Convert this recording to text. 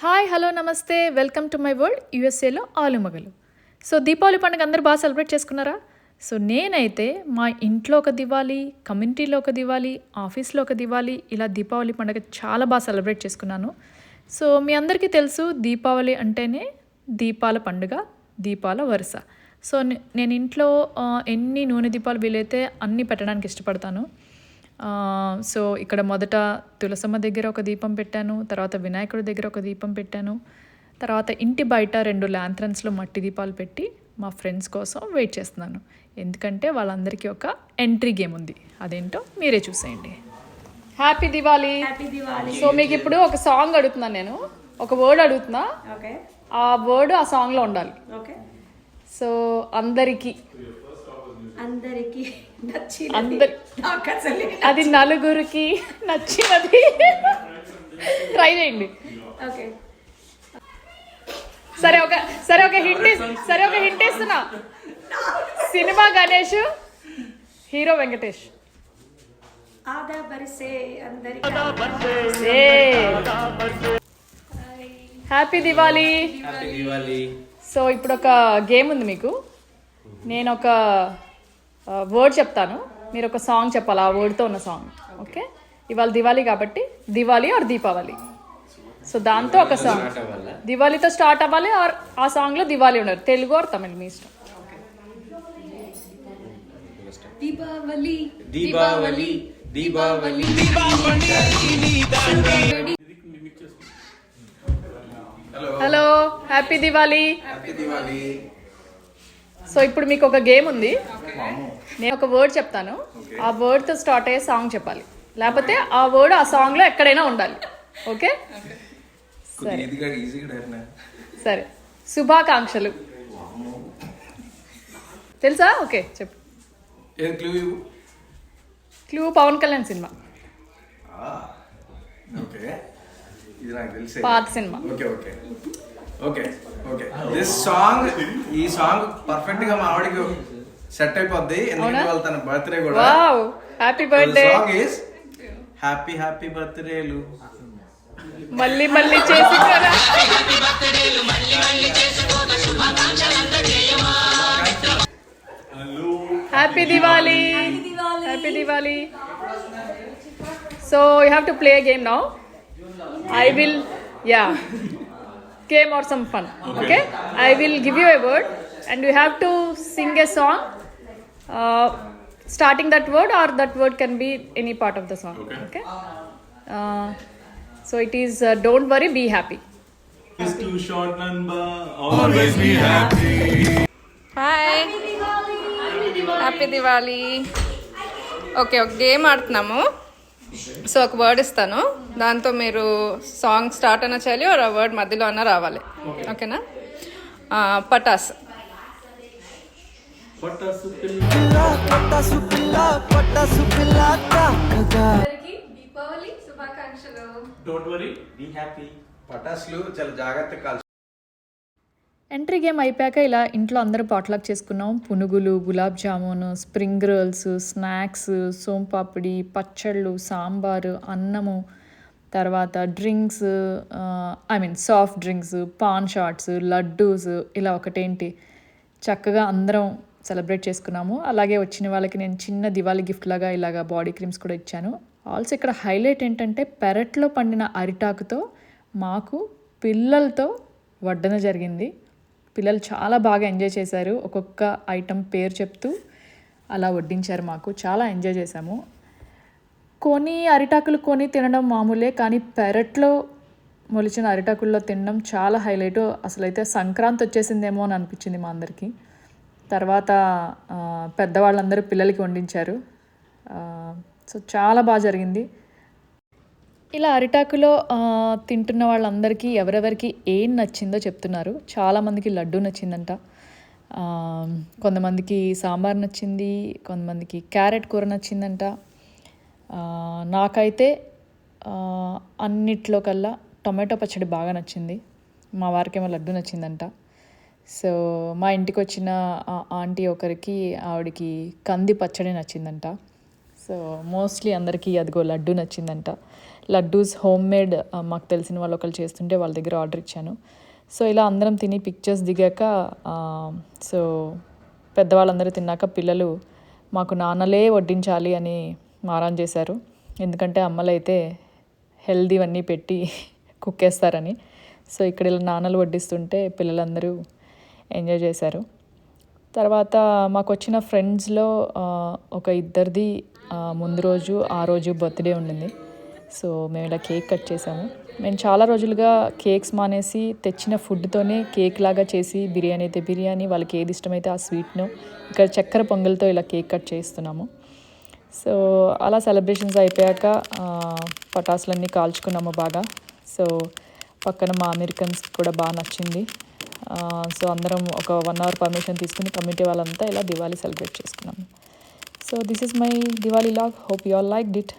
Hi hello నమస్తే welcome to my world యూఎస్ఏలో ఆలుమగలు. సో దీపావళి పండుగ అందరూ బాగా సెలబ్రేట్ చేసుకున్నారా? సో నేనైతే మా ఇంట్లో ఒక దివాళీ, కమ్యూనిటీలో ఒక దివాళీ, ఆఫీస్లో ఒక దివాళీ, ఇలా దీపావళి పండుగ చాలా బాగా సెలబ్రేట్ చేసుకున్నాను. సో మీ అందరికీ తెలుసు దీపావళి అంటేనే దీపాల పండుగ, దీపాల వరుస. సో నేను ఇంట్లో ఎన్ని నూనె దీపాలు వీలైతే అన్నీ పెట్టడానికి ఇష్టపడతాను. సో ఇక్కడ మొదట తులసమ్మ దగ్గర ఒక దీపం పెట్టాను, తర్వాత వినాయకుడి దగ్గర ఒక దీపం పెట్టాను, తర్వాత ఇంటి బయట 2 ల్యాంథరన్స్లో మట్టి దీపాలు పెట్టి మా ఫ్రెండ్స్ కోసం వెయిట్ చేస్తున్నాను. ఎందుకంటే వాళ్ళందరికీ ఒక ఎంట్రీ గేమ్ ఉంది, అదేంటో మీరే చూసేయండి. హ్యాపీ దివాళీ. సో మీకు ఇప్పుడు ఒక సాంగ్ అడుగుతున్నాను, నేను ఒక వర్డ్ అడుగుతున్నా, ఆ వర్డ్ ఆ సాంగ్లో ఉండాలి. సో అందరికీ అది నలుగురికి నచ్చినది ట్రై చేయండి. సరే ఒక హింట్ ఇస్తున్నా. Cinema Ganesh, hero Venkatesh. Happy Diwali. So ఇప్పుడు ఒక గేమ్ ఉంది మీకు. నేను ఒక వర్డ్ చెప్తాను, మీరు ఒక సాంగ్ చెప్పాలి, ఆ వర్డ్తో ఉన్న సాంగ్. ఓకే, ఇవాళ దివాళీ కాబట్టి దివాళీ ఆర్ దీపావళి. సో దాంతో ఒక సాంగ్ దివాళీతో స్టార్ట్ అవ్వాలి, ఆర్ ఆ సాంగ్లో దివాళీ ఉండదు, తెలుగు ఆర్ తమిళ్ మీ ఇష్టం. Deepavali Deepavali Deepavali hello, happy Diwali. So ఇప్పుడు మీకు ఒక గేమ్ ఉంది. నేను ఒక వర్డ్ చెప్తాను, ఆ వర్డ్తో స్టార్ట్ అయ్యే సాంగ్ చెప్పాలి, లేకపోతే ఆ వర్డ్ ఆ సాంగ్లో ఎక్కడైనా ఉండాలి. ఓకే సరే. శుభాకాంక్షలు తెలుసా? ఓకే చెప్పు. క్లూ పవన్ కళ్యాణ్ సినిమా, పాత సినిమా. ఈ సాంగ్ పర్ఫెక్ట్ గా మా ఆవిడకి సెట్ అయిపోద్ది, ఎందుకంటే వాళ్ళ తన బర్త్డే కూడా. Wow, happy birthday. Song is happy happy బర్త్డేలు మళ్ళీ మళ్ళీ చేసుకోరా. Happy Diwali. Happy Diwali. So you have to play a game now. I will, yeah, game or some fun. Okay, I will give you a word and you have to sing a song starting that word, or that word can be any part of the song. Okay, so it is don't worry, be happy. It's too short, Nanba. Always be happy. Hi, happy Diwali. Okay, ఒక game ఆడుతున్నాము. So ఒక word ఇస్తాను, దాంతో మీరు song start అయినా చేయాలి, ఆ word మధ్యలో అన్నా రావాలి. ఓకేనా? పటాస్. దీపావళి శుభాకాంక్షలు. Don't worry, be happy. పటాసులు చాలా జాగ్రత్తగా కాల్చు. ఎంట్రీ గేమ్ అయిపోయాక ఇలా ఇంట్లో అందరూ పాట్లాక్ చేసుకున్నాం. పునుగులు, gulab jamun, spring rolls, snacks, soan papdi, పచ్చళ్ళు, సాంబారు, అన్నము, తర్వాత drinks, soft drinks, paan shots, laddoos, ఇలా ఒకటేంటి చక్కగా అందరం సెలబ్రేట్ చేసుకున్నాము. అలాగే వచ్చిన వాళ్ళకి నేను చిన్న దివాళీ గిఫ్ట్ లాగా ఇలాగా బాడీ క్రీమ్స్ కూడా ఇచ్చాను. ఆల్సో ఇక్కడ హైలైట్ ఏంటంటే పెరట్లో పండిన అరిటాకుతో మాకు పిల్లలతో వడ్డన జరిగింది. పిల్లలు చాలా బాగా ఎంజాయ్ చేశారు, ఒక్కొక్క ఐటెం పేరు చెప్తూ అలా వడ్డించారు. మాకు చాలా ఎంజాయ్ చేశాము. అరిటాకులు కొని తినడం మామూలే, కానీ పెరట్లో మొలిచిన అరిటాకుల్లో తినడం చాలా హైలైట్. అసలైతే సంక్రాంతి వచ్చేసిందేమో అని అనిపించింది మా అందరికీ. తర్వాత పెద్దవాళ్ళందరూ పిల్లలకి వండించారు. సో చాలా బాగా జరిగింది. ఇలా అరిటాకులో తింటున్న వాళ్ళందరికీ ఎవరెవరికి ఏం నచ్చిందో చెప్తున్నారు. చాలామందికి లడ్డు నచ్చిందంట, కొంతమందికి సాంబార్ నచ్చింది, కొంతమందికి క్యారెట్ కూర నచ్చిందంట. నాకైతే అన్నిట్లో కల్లా టొమాటో పచ్చడి బాగా నచ్చింది, మా వారికేమో లడ్డు నచ్చిందంట. సో మా ఇంటికి వచ్చిన ఆంటీ ఒకరికి, ఆవిడకి కంది పచ్చడి నచ్చిందంట. సో మోస్ట్లీ అందరికీ అదిగో లడ్డు నచ్చిందంట. లడ్డూస్ హోమ్ మేడ్ మాకు తెలిసిన వాళ్ళు ఒకళ్ళు చేస్తుంటే వాళ్ళ దగ్గర ఆర్డర్ ఇచ్చాను. సో ఇలా అందరం తిని పిక్చర్స్ దిగాక సో పెద్దవాళ్ళందరూ తిన్నాక పిల్లలు మాకు నాన్నలే వడ్డించాలి అని మారాన్ చేశారు. ఎందుకంటే అమ్మలు అయితే హెల్దీవన్నీ పెట్టి కుక్కేస్తారని. సో ఇక్కడ ఇలా నాన్నలు వడ్డిస్తుంటే పిల్లలందరూ ఎంజాయ్ చేశారు. తర్వాత మాకు వచ్చిన ఫ్రెండ్స్లో ఒక ఇద్దరిది ముందు రోజు ఆ రోజు బర్త్డే ఉండింది. సో మేము ఇలా కేక్ కట్ చేసాము. మేము చాలా రోజులుగా కేక్స్ మానేసి తెచ్చిన ఫుడ్తోనే కేక్ లాగా చేసి బిర్యానీ అయితే బిర్యానీ, వాళ్ళకి ఏది ఇష్టమైతే ఆ స్వీట్ను ఇక్కడ చక్కెర పొంగల్తో ఇలా కేక్ కట్ చేస్తున్నాము. సో అలా సెలబ్రేషన్స్ అయిపోయాక పటాసులన్నీ కాల్చుకున్నాము బాగా. సో పక్కన మా అమెరికన్స్ కూడా బాగా నచ్చింది. సో అందరం ఒక 1 hour పర్మిషన్ తీసుకుని కమిటీ వాళ్ళంతా ఇలా దివాళీ సెలబ్రేట్ చేసుకున్నాము. So this is my Diwali vlog. Hope you all liked it.